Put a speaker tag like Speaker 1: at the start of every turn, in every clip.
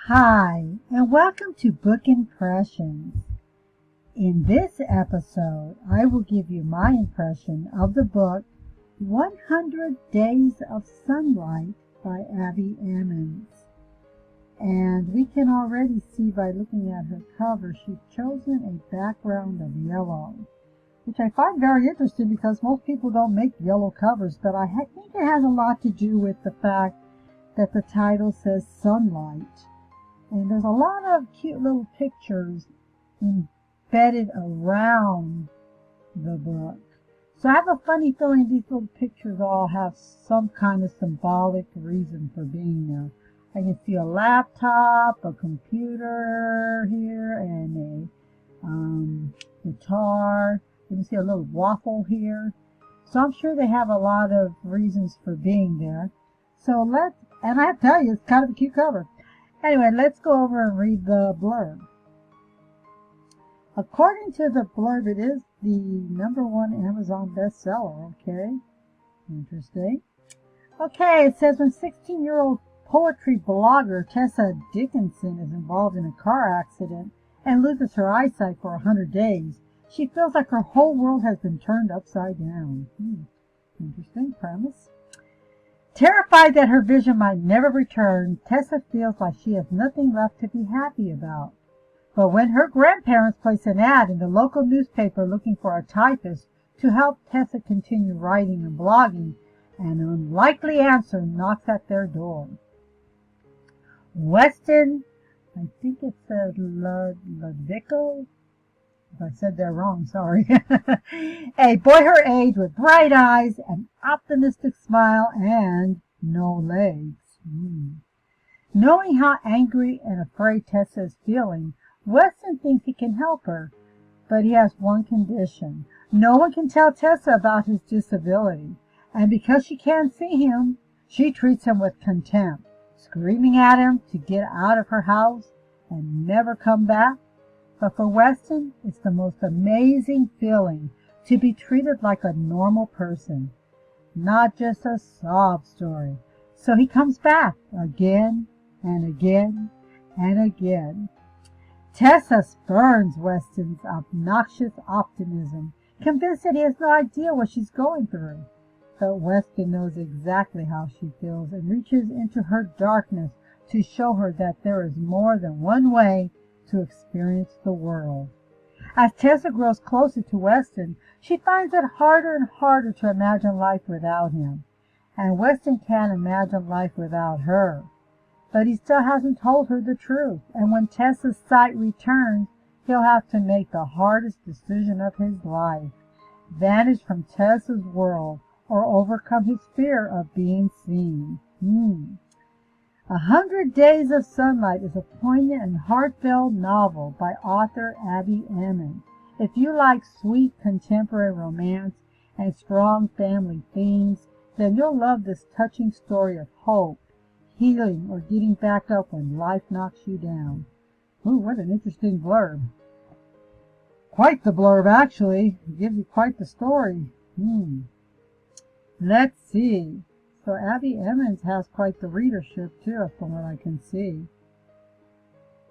Speaker 1: Hi, and welcome to Book Impressions. In this episode, I will give you my impression of the book 100 Days of Sunlight by Abbie Emmons. And we can already see by looking at her cover, she's chosen a background of yellow, which I find very interesting because most people don't make yellow covers, but I think it has a lot to do with the fact that the title says sunlight. And there's a lot of cute little pictures embedded around the book. So I have a funny feeling these little pictures all have some kind of symbolic reason for being there. I can see a laptop, a computer here, and a guitar. You can see a little waffle here. So I'm sure they have a lot of reasons for being there. And I have to tell you, it's kind of a cute cover. Anyway, let's go over and read the blurb. According to the blurb, it is the #1 Amazon bestseller, okay? Interesting. Okay, it says when 16-year-old poetry blogger Tessa Dickinson is involved in a car accident and loses her eyesight for 100 days, she feels like her whole world has been turned upside down. Interesting premise. Terrified that her vision might never return, Tessa feels like she has nothing left to be happy about. But when her grandparents place an ad in the local newspaper looking for a typist to help Tessa continue writing and blogging, an unlikely answer knocks at their door. Weston, I think it says Ludvico. If I said that wrong, sorry. A boy her age with bright eyes, an optimistic smile, and no legs. Knowing how angry and afraid Tessa is feeling, Weston thinks he can help her, but he has one condition. No one can tell Tessa about his disability, and because she can't see him, she treats him with contempt, screaming at him to get out of her house and never come back. But for Weston, it's the most amazing feeling to be treated like a normal person, not just a sob story. So he comes back again and again and again. Tessa spurns Weston's obnoxious optimism, convinced that he has no idea what she's going through. But Weston knows exactly how she feels and reaches into her darkness to show her that there is more than one way to experience the world. As Tessa grows closer to Weston, she finds it harder and harder to imagine life without him. And Weston can't imagine life without her. But he still hasn't told her the truth, and when Tessa's sight returns, he'll have to make the hardest decision of his life: vanish from Tessa's world or overcome his fear of being seen. 100 Days of Sunlight is a poignant and heartfelt novel by author Abbie Emmons. If you like sweet contemporary romance and strong family themes, then you'll love this touching story of hope, healing, or getting back up when life knocks you down. Ooh, what an interesting blurb. Quite the blurb, actually. It gives you quite the story. Let's see. So Abbie Emmons has quite the readership too, from what I can see.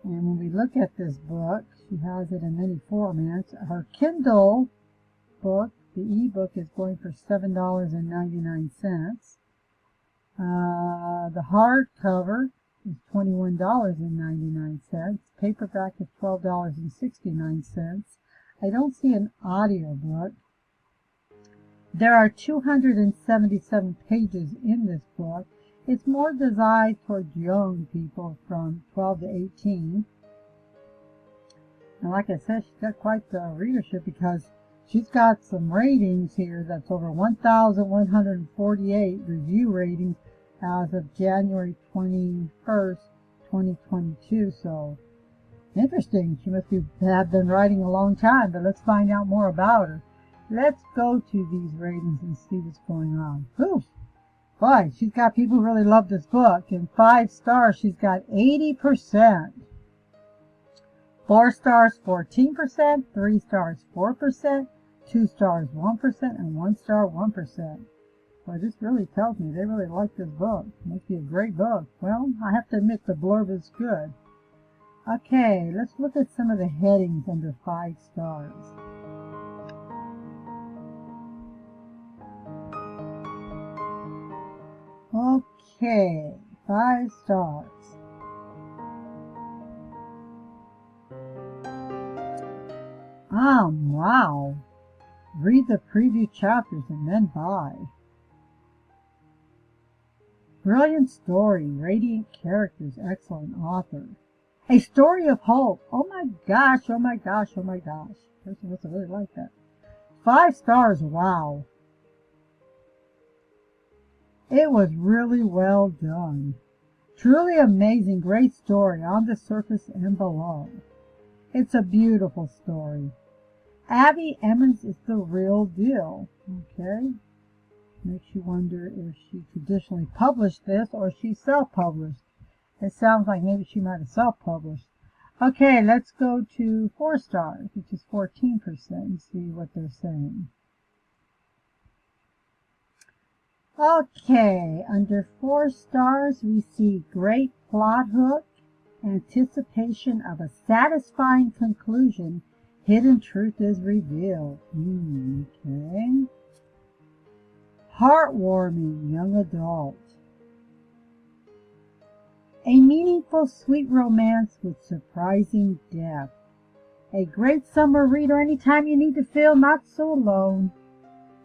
Speaker 1: And when we look at this book, she has it in many formats. Her Kindle book, the ebook, is going for $7.99. The hardcover is $21.99. Paperback is $12.69. I don't see an audio book. There are 277 pages in this book. It's more designed towards young people from 12 to 18. And like I said, she's got quite the readership because she's got some ratings here. That's over 1,148 review ratings as of January 21st, 2022. So interesting. She must have been writing a long time, but let's find out more about her. Let's go to these ratings and see what's going on. Ooh, boy, she's got people who really love this book. In 5 stars, she's got 80%. 4 stars, 14%. 3 stars, 4%. 2 stars, 1%. And 1 star, 1%. Boy, this really tells me they really like this book. It must be a great book. Well, I have to admit the blurb is good. Okay, let's look at some of the headings under 5 stars. Okay, 5 stars. Wow. Read the preview chapters and then buy. Brilliant story, radiant characters, excellent author. A story of hope. Oh my gosh, oh my gosh, oh my gosh. Person must have really liked that. 5 stars, wow. It was really well done. Truly amazing, great story on the surface and below. It's a beautiful story. Abbie Emmons is the real deal. Okay. Makes you wonder if she traditionally published this or she self-published. It sounds like maybe she might have self-published. Okay, let's go to 4 stars, which is 14%, and see what they're saying. Okay, under 4 stars, we see great plot hook, anticipation of a satisfying conclusion, hidden truth is revealed. Okay. Heartwarming young adult. A meaningful, sweet romance with surprising depth. A great summer read or anytime you need to feel not so alone.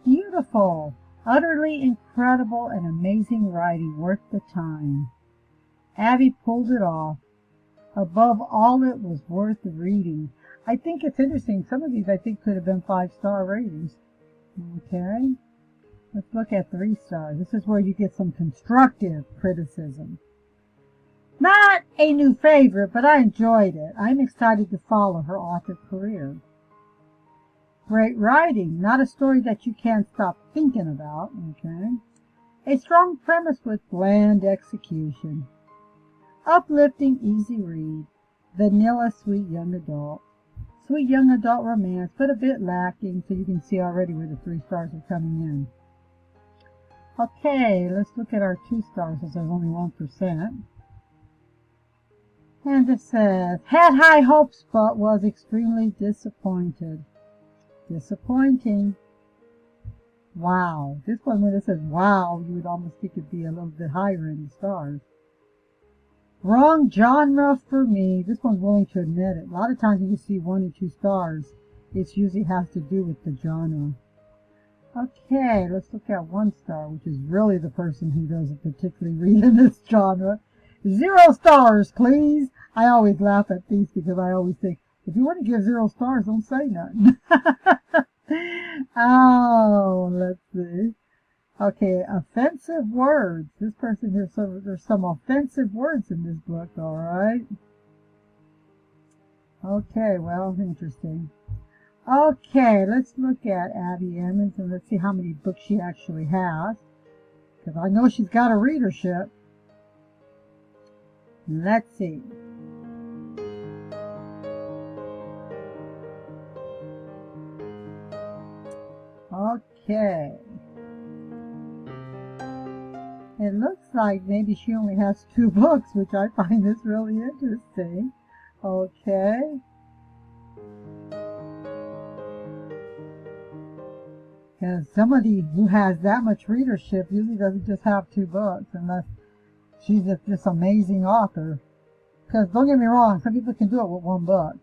Speaker 1: Beautiful, utterly incredible and amazing writing worth the time. Abbie pulled it off. Above all, it was worth reading. I think it's interesting. Some of these I think could have been 5-star ratings. Okay. Let's look at 3 stars. This is where you get some constructive criticism. Not a new favorite, but I enjoyed it. I'm excited to follow her author career. Great writing, not a story that you can't stop thinking about. Okay. A strong premise with bland execution. Uplifting, easy read. Vanilla, sweet young adult. Sweet young adult romance, but a bit lacking, so you can see already where the 3 stars are coming in. Okay, let's look at our 2 stars, as there's only 1%. And it says, had high hopes, but was extremely disappointed. Disappointing. Wow. This one, when it says wow, you would almost think it'd be a little bit higher in the stars. Wrong genre for me. This one's willing to admit it. A lot of times when you see 1 and 2 stars, it usually has to do with the genre. Okay, let's look at 1 star, which is really the person who doesn't particularly read in this genre. 0 stars, please. I always laugh at these because I always think, if you want to give 0 stars, don't say nothing. Oh, let's see. Okay, offensive words. This person here, so there's some offensive words in this book, all right? Okay, well, interesting. Okay, let's look at Abbie Emmons and let's see how many books she actually has. Because I know she's got a readership. Let's see. Okay. It looks like maybe she only has 2 books, which I find this really interesting. Okay. Because somebody who has that much readership usually doesn't just have 2 books, unless she's just this amazing author. Because don't get me wrong, some people can do it with 1 book.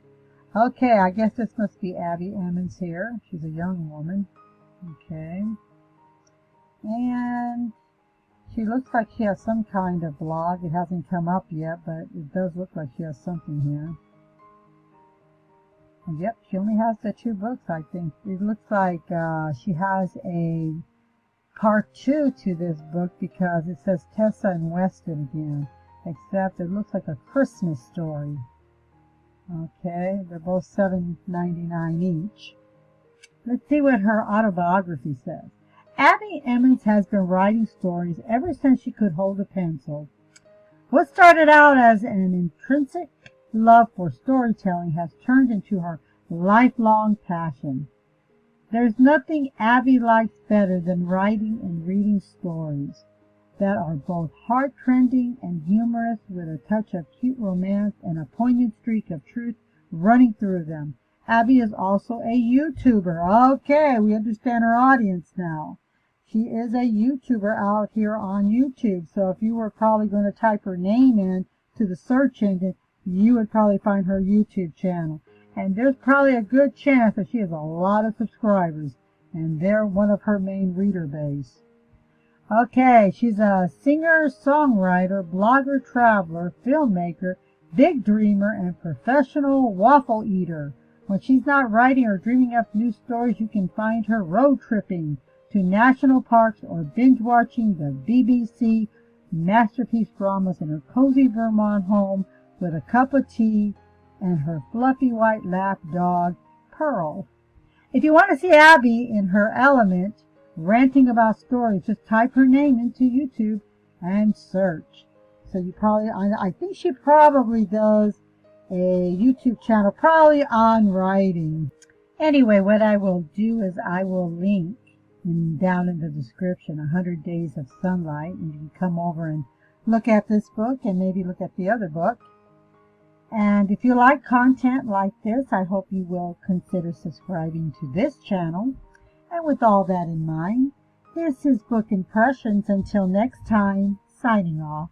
Speaker 1: Okay, I guess this must be Abbie Emmons here. She's a young woman. Okay. And she looks like she has some kind of blog. It hasn't come up yet, but it does look like she has something here. And yep, she only has the 2 books, I think. It looks like she has a part 2 to this book because it says Tessa and Weston again. Except it looks like a Christmas story. Okay, they're both $7.99 each. Let's see what her autobiography says. Abbie Emmons has been writing stories ever since she could hold a pencil. What started out as an intrinsic love for storytelling has turned into her lifelong passion. There's nothing Abbie likes better than writing and reading stories that are both heart-trending and humorous, with a touch of cute romance and a poignant streak of truth running through them. Abbie is also a YouTuber. Okay, we understand her audience now. She is a YouTuber out here on YouTube, so if you were probably going to type her name in to the search engine, you would probably find her YouTube channel. And there's probably a good chance that she has a lot of subscribers, and they're one of her main reader base. Okay, she's a singer, songwriter, blogger, traveler, filmmaker, big dreamer, and professional waffle eater. When she's not writing or dreaming up new stories, you can find her road tripping to national parks or binge watching the BBC masterpiece dramas in her cozy Vermont home with a cup of tea and her fluffy white lap dog, Pearl. If you want to see Abbie in her element, ranting about stories, just type her name into YouTube and search. So you probably, I think she probably does a YouTube channel, probably on writing. Anyway, what I will do is I will link down in the description 100 Days of Sunlight, and you can come over and look at this book and maybe look at the other book. And if you like content like this, I hope you will consider subscribing to this channel. And with all that in mind, this is Book Impressions. Until next time, signing off.